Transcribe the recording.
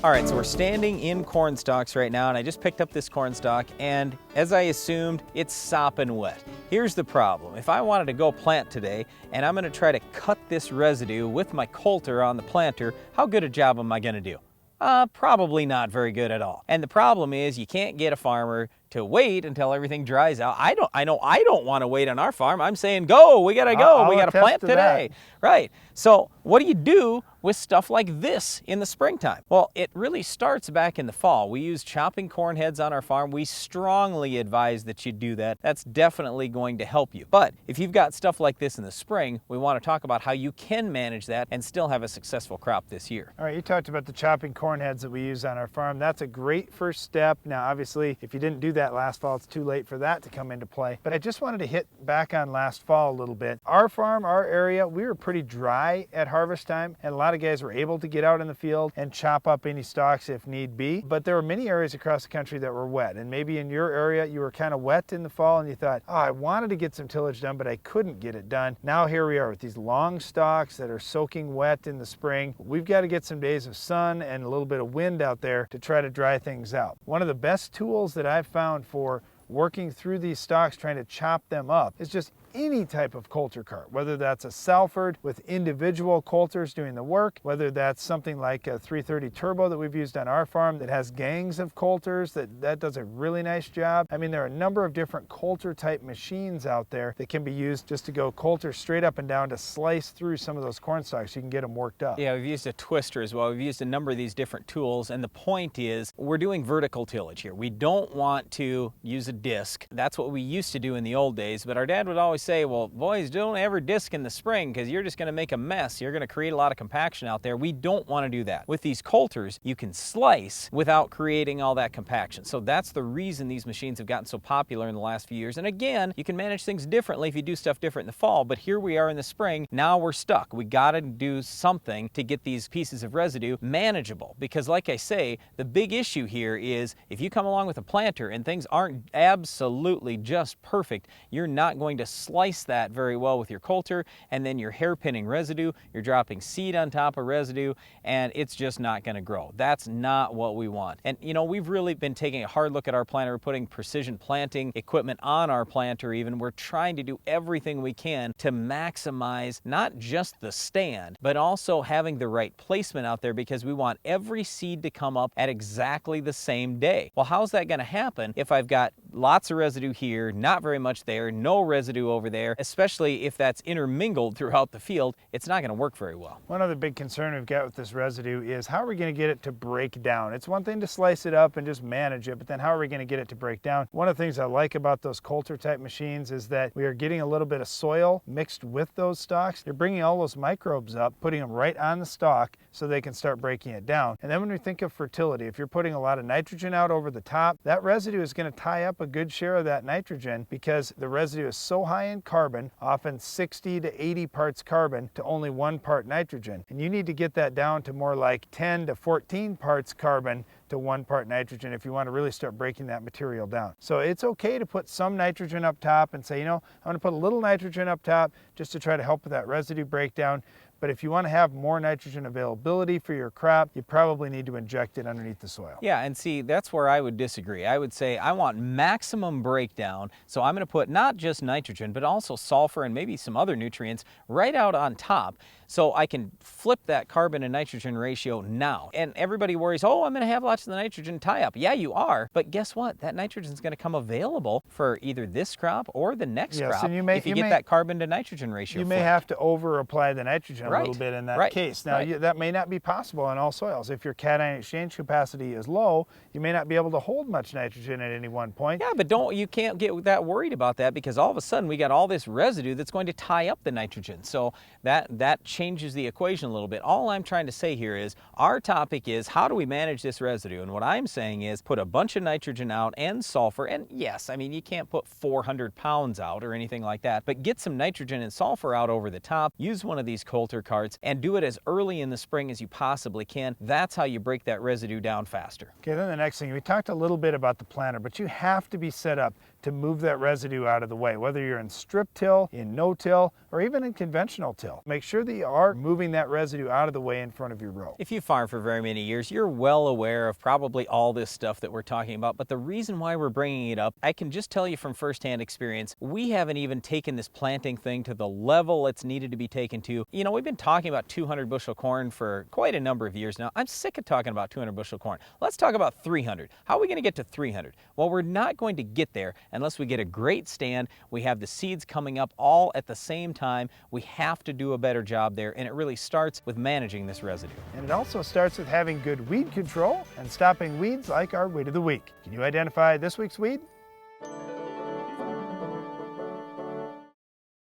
All right, so we're standing in corn stalks right now, and I just picked up this corn stalk, and as I assumed, it's sopping wet. Here's the problem. If I wanted to go plant today, and I'm gonna try to cut this residue with my coulter on the planter, how good a job am I gonna do? Probably not very good at all. And the problem is you can't get a farmer to wait until everything dries out. I don't want to wait on our farm. I'm saying go, we gotta go, we gotta plant today. Right, so what do you do with stuff like this in the springtime? Well, it really starts back in the fall. We use chopping corn heads on our farm. We strongly advise that you do that. That's definitely going to help you. But if you've got stuff like this in the spring, we want to talk about how you can manage that and still have a successful crop this year. All right, you talked about the chopping corn heads that we use on our farm. That's a great first step. Now, obviously, if you didn't do that last fall, it's too late for that to come into play. But I just wanted to hit back on last fall a little bit. Our farm, our area, we were pretty dry at harvest time, and a lot of guys were able to get out in the field and chop up any stalks if need be. But there were many areas across the country that were wet, and maybe in your area you were kind of wet in the fall and you thought, oh, I wanted to get some tillage done, but I couldn't get it done. Now here we are with these long stalks that are soaking wet in the spring. We've got to get some days of sun and a little bit of wind out there to try to dry things out. One of the best tools that I've found for working through these stalks, trying to chop them up, is just any type of coulter cart, whether that's a Salford with individual coulters doing the work, whether that's something like a 330 Turbo that we've used on our farm that has gangs of coulters that does a really nice job. I mean, there are a number of different coulter type machines out there that can be used just to go coulter straight up and down to slice through some of those corn stalks. You can get them worked up. Yeah, we've used a twister as well. We've used a number of these different tools, and the point is we're doing vertical tillage here. We don't want to use a disc. That's what we used to do in the old days, but our dad would always say, well, boys, don't ever disc in the spring because you're just going to make a mess. You're going to create a lot of compaction out there. We don't want to do that. With these coulters, you can slice without creating all that compaction. So that's the reason these machines have gotten so popular in the last few years. And again, you can manage things differently if you do stuff different in the fall, but here we are in the spring. Now we're stuck. We got to do something to get these pieces of residue manageable, because like I say, the big issue here is if you come along with a planter and things aren't absolutely just perfect, you're not going to slice that very well with your coulter, and then you're hairpinning residue, you're dropping seed on top of residue, and it's just not going to grow. That's not what we want. And you know, we've really been taking a hard look at our planter. We're putting precision planting equipment on our planter even. We're trying to do everything we can to maximize not just the stand, but also having the right placement out there, because we want every seed to come up at exactly the same day. Well, how's that going to happen if I've got lots of residue here, not very much there, no residue over there, especially if that's intermingled throughout the field? It's not going to work very well. One other big concern we've got with this residue is how are we going to get it to break down? It's one thing to slice it up and just manage it, but then how are we going to get it to break down? One of the things I like about those coulter type machines is that we are getting a little bit of soil mixed with those stalks. You're bringing all those microbes up, putting them right on the stalk so they can start breaking it down. And then when we think of fertility, if you're putting a lot of nitrogen out over the top, that residue is going to tie up a good share of that nitrogen, because the residue is so high in carbon, often 60 to 80 parts carbon to only 1 part nitrogen. And you need to get that down to more like 10 to 14 parts carbon to 1 part nitrogen if you want to really start breaking that material down. So it's okay to put some nitrogen up top and say, you know, I'm going to put a little nitrogen up top just to try to help with that residue breakdown. But if you want to have more nitrogen availability for your crop, you probably need to inject it underneath the soil. Yeah, and see, that's where I would disagree. I would say I want maximum breakdown, so I'm going to put not just nitrogen, but also sulfur and maybe some other nutrients right out on top, so I can flip that carbon and nitrogen ratio now. And everybody worries, oh, I'm going to have lots of the nitrogen tie up. Yeah, you are, but guess what? That nitrogen is going to come available for either this crop or the next crop if you get that carbon to nitrogen ratio. You may have to over apply the nitrogen a little bit in that case. Now, that may not be possible on all soils. If your cation exchange capacity is low, you may not be able to hold much nitrogen at any one point. Yeah, but you can't get that worried about that, because all of a sudden we got all this residue that's going to tie up the nitrogen. So that changes the equation a little bit. All I'm trying to say here is our topic is how do we manage this residue? And what I'm saying is put a bunch of nitrogen out and sulfur. And yes, I mean, you can't put 400 pounds out or anything like that, but get some nitrogen and sulfur out over the top. Use one of these coulter carts and do it as early in the spring as you possibly can. That's how you break that residue down faster. Okay, then the next thing, we talked a little bit about the planter, but you have to be set up to move that residue out of the way, whether you're in strip till, in no-till, or even in conventional till. Make sure that you are moving that residue out of the way in front of your row. If you've farmed for very many years, you're well aware of probably all this stuff that we're talking about, but the reason why we're bringing it up, I can just tell you from firsthand experience, we haven't even taken this planting thing to the level it's needed to be taken to. You know, we've been talking about 200 bushel corn for quite a number of years now. I'm sick of talking about 200 bushel corn. Let's talk about 300. How are we going to get to 300? Well, we're not going to get there unless we get a great stand. We have the seeds coming up all at the same time. We have to do a better job there, and it really starts with managing this residue. And it also starts with having good weed control and stopping weeds like our weed of the week. Can you identify this week's weed?